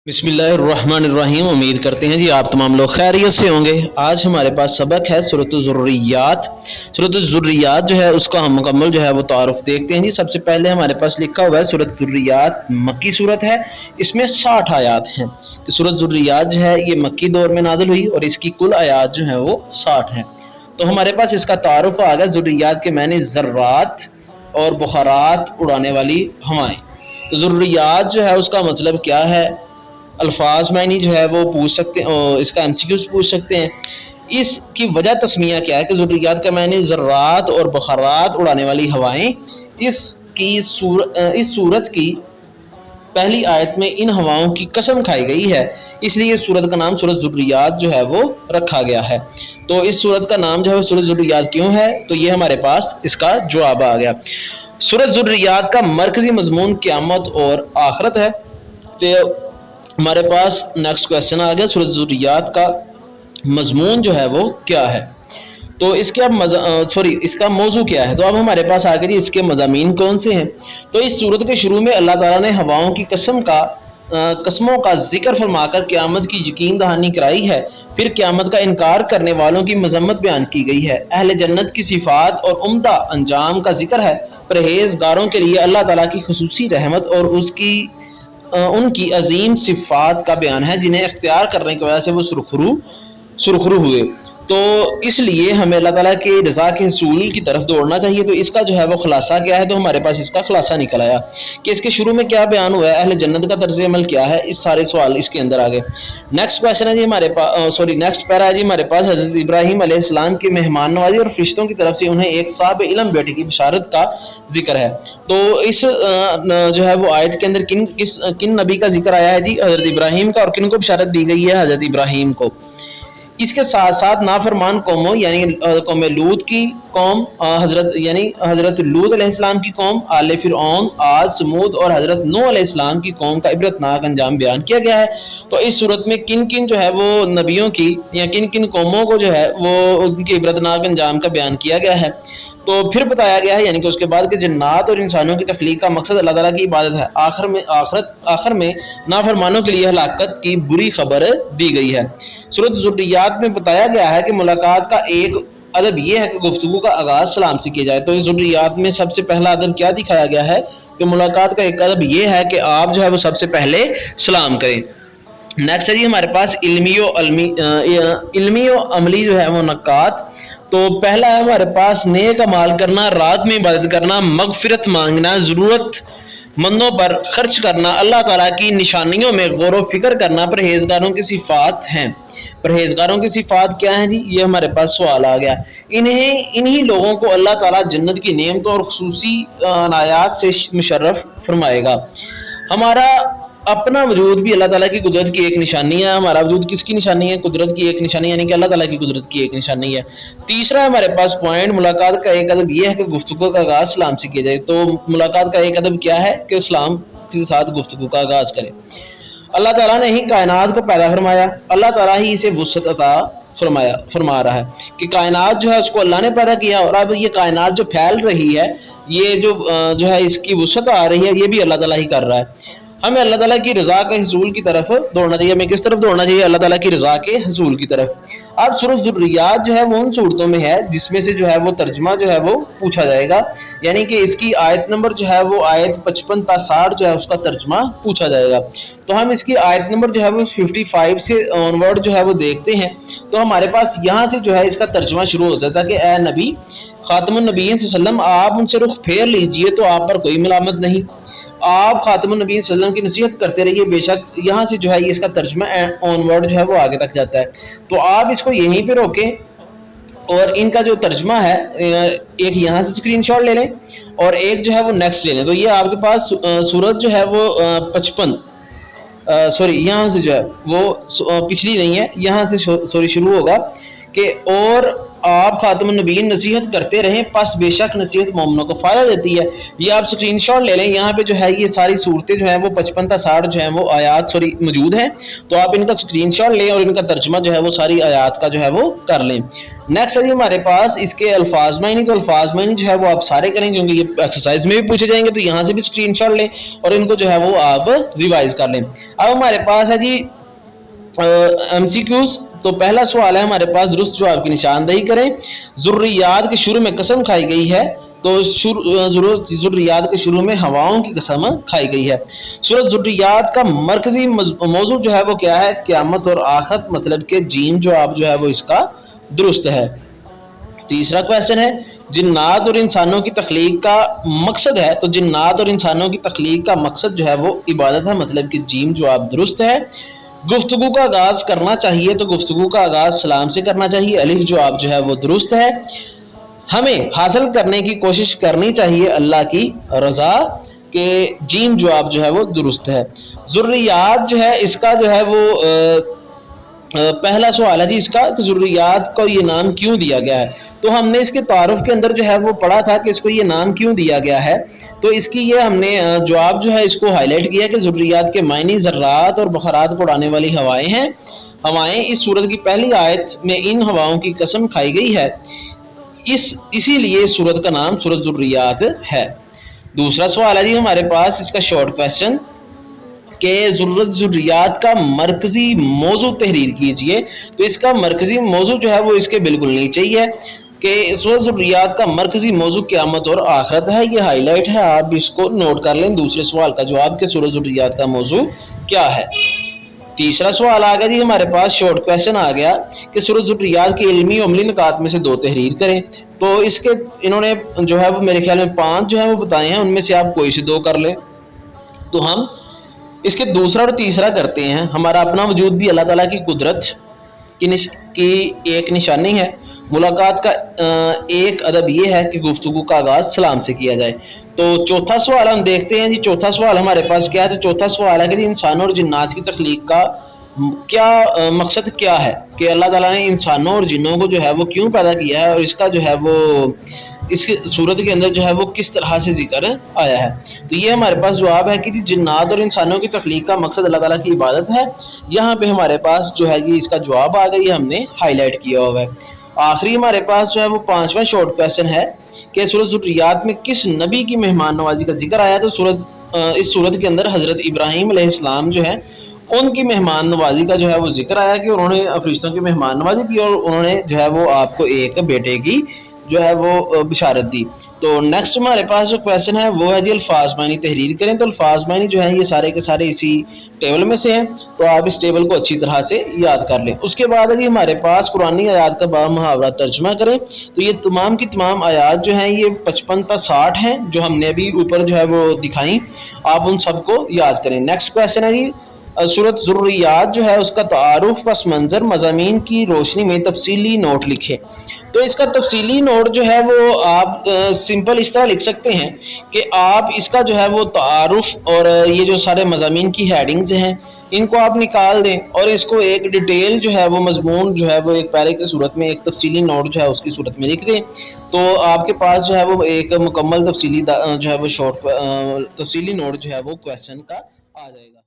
बिस्मिल्लाहिर्रहमानिर्रहीम। उम्मीद करते हैं जी आप तमाम लोग खैरियत से होंगे। आज हमारे पास सबक है सूरत-उज़-ज़ुर्रियात। सूरत-उज़-ज़ुर्रियात जो है उसका हम मुकम्मल जो है वो तारुफ देखते हैं जी। सबसे पहले हमारे पास लिखा हुआ है सूरत-उज़्-ज़ुर्रियात मक्की सूरत है, इसमें 60 आयात हैं। तो सूरत-उज़्-ज़ुर्रियात जो है ये मक्की दौर में नाज़िल हुई और इसकी कुल आयात जो है वो 60 हैं। तो हमारे पास इसका तारुफ आ गया। ज़ुर्रियात के माने ज़र्रात और बुखारात, उड़ाने वाली हवाएं। तो ज़ुर्रियात जो है उसका मतलब क्या है, अल्फाज मायनी जो है वो पूछ सकते हैं, इसका एमसीक्यूज पूछ सकते हैं। इसकी वजह तस्मिया क्या है कि ज़ुर्रियात का मायने ज़र्रात और बुखारात, उड़ाने वाली हवाएं। इस सूरत की पहली आयत में इन हवाओं की कसम खाई गई है, इसलिए इस सूरत का नाम सूरत ज़ुर्रियात जो है वो रखा गया है। तो इस सूरत का नाम जो है सूरत ज़ुर्रियात क्यों है, तो ये हमारे पास इसका जवाब आ गया। सूरत ज़ुर्रियात का मरकजी मजमून क़यामत और आखिरत है। तो हमारे पास नेक्स्ट क्वेश्चन आ गया, सूरत ज़ुर्रियात का मजमून जो है वो क्या है। तो इसके अब इसका मौजू क्या है। तो अब हमारे पास आ गया इसके मज़ामीन कौन से हैं। तो इस सूरत के शुरू में अल्लाह ताला ने हवाओं की कसमों का जिक्र फरमाकर क़यामत की यकीन दहानी कराई है। फिर क़यामत का इनकार करने वालों की मजम्मत बयान की गई है। अहले जन्नत की सिफात और उम्दा अंजाम का जिक्र है। परहेजगारों के लिए अल्लाह ताला की खुसूसी रहमत और उनकी अजीम सिफात का बयान है, जिन्हें इख्तियार करने की वजह से वो सुरखरू हुए। तो इसलिए हमें अल्लाह ताला के रज़ा के हसूल की तरफ दौड़ना चाहिए। तो इसका जो है वो खुलासा क्या है, तो हमारे पास इसका खुलासा निकल आया कि इसके शुरू में क्या बयान हुआ है, अहले जन्नत का तर्ज अमल क्या है। इस सारे सवाल इसके अंदर आ गए। नेक्स्ट क्वेश्चन है जी हमारे पास, नेक्स्ट पैरा है जी हमारे पास, हज़रत इब्राहीम अलैहिस्सलाम की मेहमान नवाजी और फरिश्तों की तरफ से उन्हें एक साहब इल्म बेटे की बशारत का जिक्र है। तो इस जो है वो आयत के अंदर किन नबी का जिक्र आया है जी, हज़रत इब्राहीम का। और किन को बशारत दी गई है, हज़रत इब्राहीम को। इसके साथ साथ नाफरमान कौमों यानी कौम लूत की कौम, हजरत लूत अलैहिस्सलाम की कौम, आले फिरऔन, आद, समूद और हजरत नूह अलैहिस्सलाम की कौम का इबरतनाक अंजाम बयान किया गया है। तो इस सूरत में किन किन जो है वो नबियों की या किन किन कौमों को जो है वो उनके इबरतनाक अंजाम का बयान किया गया है। तो फिर बताया गया है यानी कि उसके बाद के जन्नात और इंसानों की तख्लीक का मकसद अल्लाह ताला की इबादत है। आखिर में नाफरमानों के लिए हलाकत की बुरी खबर दी गई है। सूरत ज़ुर्रियात में बताया गया है कि मुलाकात का एक अदब यह है कि गुफ्तगू का आगाज़ सलाम से किया जाए। तो इस ज़ुर्रियात में सबसे पहला अदब क्या दिखाया गया है कि मुलाकात का एक अदब यह है कि आप जो है वो सबसे पहले सलाम करें। नेक्स्ट है जी हमारे पास इल्मी और अमली जो है वो नकात। तो पहला है हमारे पास नेक अमाल करना, रात में इबादत करना, मगफिरत मांगना, ज़रूरत मंदों पर खर्च करना, अल्लाह ताला की निशानियों में गौर व फिक्र करना परहेजगारों की सिफात हैं। परहेजगारों की सिफात क्या है जी, ये हमारे पास सवाल आ गया। इन्हीं लोगों को अल्लाह ताला जन्नत की नेमतों और खुसूसी अनायात से मुशर्रफ फरमाएगा। हमारा अपना वजूद भी अल्लाह ताला की कुदरत की एक निशानी है। हमारा वजूद किसकी निशानी है, कुदरत की एक निशानी, यानी कि अल्लाह ताला की कुदरत की एक निशानी है। तीसरा हमारे पास पॉइंट, मुलाकात का एक अदब यह है कि गुफ्तगू का आगाज़ सलाम से किया जाए। तो मुलाकात का एक अदब क्या है कि सलाम के साथ गुफ्तगू का आगाज़ करें। अल्लाह ताला ने ही कायनात को पैदा फरमाया, अल्लाह ताला ही इसे वुसअत अता फरमा रहा है कि कायनात जो है उसको अल्लाह ने पैदा किया। और अब ये कायनात जो फैल रही है, ये जो है इसकी वुसअत आ रही है, ये भी अल्लाह ताला ही कर रहा है। हमें अल्लाह ताला की रज़ा के हसूल की तरफ दौड़ना चाहिए। हमें किस तरफ दौड़ना चाहिए, अल्लाह ताला की रज़ा के हसूल की तरफ। अब सूरत ज़ुर्रियात जो है वो उन सूरतों में है जिसमें से जो है वो तर्जमा जो है वो पूछा जाएगा, यानी कि इसकी आयत नंबर जो है वो आयत 55 ता 60 जो है उसका तर्जमा पूछा जाएगा। तो हम इसकी आयत नंबर जो है वो 55 से ऑनवर्ड जो है वो देखते हैं। तो हमारे पास यहाँ से जो है इसका तर्जमा शुरू होता था कि ए नबी खातमुन नबीय्यीन सल्लल्लाहु अलैहि वसल्लम, आप उनसे रुख फेर लीजिए तो आप पर कोई मलामत नहीं, आप खातमुन नबीय्यीन सल्लल्लाहु अलैहि वसल्लम की नसीहत करते रहिए। बेशक यहाँ से जो है इसका तर्जमा ऑनवर्ड जो है वो आगे तक जाता है। तो आप इसको यहीं पे रोकें और इनका जो तर्जमा है एक यहाँ से स्क्रीनशॉट ले लें और एक जो है वो नेक्स्ट ले लें। तो ये आपके पास सूरत जो है वो 55 यहाँ से जो है वो पिछली नहीं है, यहाँ से शुरू होगा कि और आप खातमुन नबीन नसीहत करते रहें, पस बेशक नसीहत मोमिनों को फ़ायदा देती है। ये आप स्क्रीन शॉट ले लें, यहाँ पे जो है ये सारी सूरतें जो हैं वो 55 ta 60 जो है वो आयात मौजूद हैं, तो आप इनका स्क्रीन शॉट लें और इनका तर्जमा जो है वो सारी आयात का जो है वो कर लें। नेक्स्ट है जी हमारे पास इसके अल्फाज मायनी, तो अल्फाज मायनी जो है वो आप सारे करें क्योंकि ये एक्सरसाइज में भी पूछे जाएंगे, तो यहाँ से भी स्क्रीन शॉट लें और इनको जो है वो आप रिवाइज कर लें। अब हमारे पास है जी MCQs। तो पहला सवाल है हमारे पास, दुरुस्त जवाब की निशानदेही करें। ज़ुर्रियात के शुरू में कसम खाई गई है, तो ज़ुर्रियात के शुरू में हवाओं की कसम खाई गई है। सूरत ज़ुर्रियात का मरकजी मौजू जो है वो क्या है? क़यामत और आखिरत, मतलब के जीम जवाब जो है वो इसका दुरुस्त है। तीसरा क्वेश्चन है, जिन्नात और इंसानों की तख्लीक का मकसद है, तो जिन्नात और इंसानों की तख्लीक का मकसद जो है वो इबादत है, मतलब कि जीम जवाब दुरुस्त है। गुफ्तगू का आगाज करना चाहिए, तो गुफ्तगू का आगाज सलाम से करना चाहिए, अलिफ जवाब जो है वो दुरुस्त है। हमें हासिल करने की कोशिश करनी चाहिए अल्लाह की रजा, के जीम जवाब जो है वो दुरुस्त है। ज़ुर्रियात जो है इसका जो है वो पहला सवाल है जी इसका, कि ज़ुर्रियात को ये नाम क्यों दिया गया है? तो हमने इसके तारुफ के अंदर जो है वो पढ़ा था कि इसको ये नाम क्यों दिया गया है, तो इसकी ये हमने जवाब जो है इसको हाईलाइट किया कि ज़ुर्रियात के मायने ज़र्रात और बखरात को उड़ाने वाली हवाएं हैं। हवाएं इस सूरत की पहली आयत में इन हवाओं की कसम खाई गई है, इसीलिए सूरत का नाम सूरत ज़ुर्रियात है। दूसरा सवाल है जी हमारे पास इसका शॉर्ट क्वेश्चन, के ज़ुर्रियात का मरकजी मौजू तहरीर कीजिए। तो इसका मरकजी मौजू जो है वो इसके बिल्कुल नीचे ही है कि सूरत ज़ुर्रियात का मरकजी मौजू क़यामत और आखिरत है, ये हाईलाइट है, आप इसको नोट कर लें। दूसरे सवाल का जवाब कि सूरत ज़ुर्रियात का मौजू क्या है। तीसरा सवाल आ गया जी हमारे पास, शॉर्ट क्वेश्चन आ गया कि सूरत ज़ुर्रियात की इल्मी और अमली निकात में से 2 तहरीर करें। तो इसके इन्होंने जो है वो मेरे ख्याल में 5 जो है वो बताए हैं, उनमें से आप कोई से 2 कर लें। तो हम इसके दूसरा और तीसरा करते हैं। हमारा अपना वजूद भी अल्लाह ताला की कुदरत की एक निशानी है। मुलाकात का एक अदब ये है कि गुफ्तगू का आगाज़ सलाम से किया जाए। तो चौथा सवाल हम देखते हैं जी, चौथा सवाल हमारे पास क्या है? तो चौथा सवाल है कि इंसानों और जिन्नात की तख्लीक का क्या मकसद क्या है, कि अल्लाह ताला ने इंसानों और जिन्नों को जो है वो क्यों पैदा किया है, और इसका जो है वो इस सूरत के अंदर जो है वो किस तरह से जिक्र आया है। तो ये हमारे पास जवाब है कि जिन्नात और इंसानों की तख्लीक का मकसद अल्लाह ताला की इबादत है। यहाँ पे हमारे पास जो है ये इसका जवाब आ गया, हमने हाईलाइट किया हुआ है। आखिरी हमारे पास जो है वो 5वां शॉर्ट क्वेश्चन है कि सूरत ज़ुर्रियात में किस नबी की मेहमान नवाजी का जिक्र आया? तो इस सूरत के अंदर हज़रत इब्राहीम अलैहिस्सलाम जो है उनकी मेहमान नवाजी का जो है वो जिक्र आया कि उन्होंने फरिश्तों की मेहमान नवाजी की और उन्होंने जो है वो आपको एक बेटे की जो है वो बिशारत दी। तो नेक्स्ट हमारे पास जो क्वेश्चन है वो है जी अल्फाज मानी तहरीर करें। तो अल्फाज मानी जो है ये सारे के सारे इसी टेबल में से हैं, तो आप इस टेबल को अच्छी तरह से याद कर लें। उसके बाद है जी हमारे पास कुरानी आयात का बा मुहावरा तर्जमा करें। तो ये तमाम की तमाम आयात जो हैं ये 55 ta 60 हैं, जो हमने अभी ऊपर जो है वो दिखाई, आप उन सबको याद करें। नेक्स्ट क्वेश्चन है जी सूरत ज़ुर्रियात जो है उसका तारुफ पस मंज़र मज़ामीन की रोशनी में तफसीली नोट लिखें। तो इसका तफसीली नोट जो है वो आप सिंपल इस तरह लिख सकते हैं कि आप इसका जो है वो तारुफ और ये जो सारे मज़ामीन की हेडिंग्स हैं इनको आप निकाल दें और इसको एक डिटेल जो है वो मजमून जो है वो एक पैरे की सूरत में एक तफसीली नोट जो है उसकी सूरत में लिख दें, तो आपके पास जो है वो एक मुकम्मल तफसीली जो है वो शॉर्ट तफसीली नोट जो है वो क्वेश्चन का आ जाएगा।